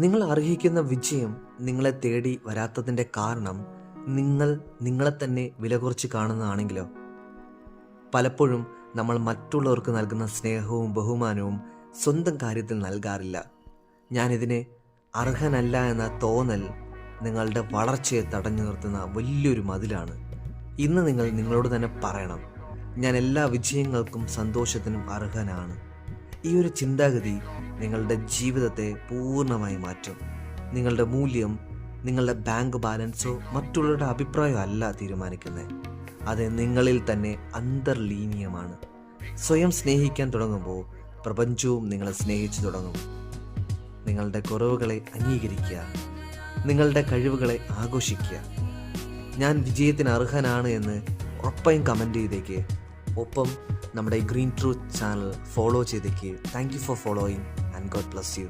നിങ്ങൾ അർഹിക്കുന്ന വിജയം നിങ്ങളെ തേടി വരാത്തതിൻ്റെ കാരണം നിങ്ങൾ നിങ്ങളെ തന്നെ വില കുറച്ച് കാണുന്നതാണെങ്കിലോ? പലപ്പോഴും നമ്മൾ മറ്റുള്ളവർക്ക് നൽകുന്ന സ്നേഹവും ബഹുമാനവും സ്വന്തം കാര്യത്തിൽ നൽകാറില്ല. ഞാനിതിന് അർഹനല്ല എന്ന തോന്നൽ നിങ്ങളുടെ വളർച്ചയെ തടഞ്ഞു നിർത്തുന്ന വലിയൊരു മതിലാണ്. ഇന്ന് നിങ്ങൾ നിങ്ങളോട് തന്നെ പറയണം, ഞാൻ എല്ലാ വിജയങ്ങൾക്കും സന്തോഷത്തിനും അർഹനാണ്. ഈ ഒരു ചിന്താഗതി നിങ്ങളുടെ ജീവിതത്തെ പൂർണ്ണമായി മാറ്റും. നിങ്ങളുടെ മൂല്യം നിങ്ങളുടെ ബാങ്ക് ബാലൻസോ മറ്റുള്ളവരുടെ അഭിപ്രായമോ അല്ല തീരുമാനിക്കുന്നത്. അത് നിങ്ങളിൽ തന്നെ അന്തർലീനീയമാണ്. സ്വയം സ്നേഹിക്കാൻ തുടങ്ങുമ്പോൾ പ്രപഞ്ചവും നിങ്ങളെ സ്നേഹിച്ചു തുടങ്ങും. നിങ്ങളുടെ കുറവുകളെ അംഗീകരിക്കുക, നിങ്ങളുടെ കഴിവുകളെ ആഘോഷിക്കുക. ഞാൻ വിജയത്തിന് അർഹനാണ് എന്ന് ഉറപ്പായും കമൻറ്റ് ചെയ്തേക്ക്. ഒപ്പം നമ്മുടെ ഗ്രീൻ ട്രൂത്ത് ചാനൽ ഫോളോ ചെയ്തേക്ക്. Thank you for following and God bless you.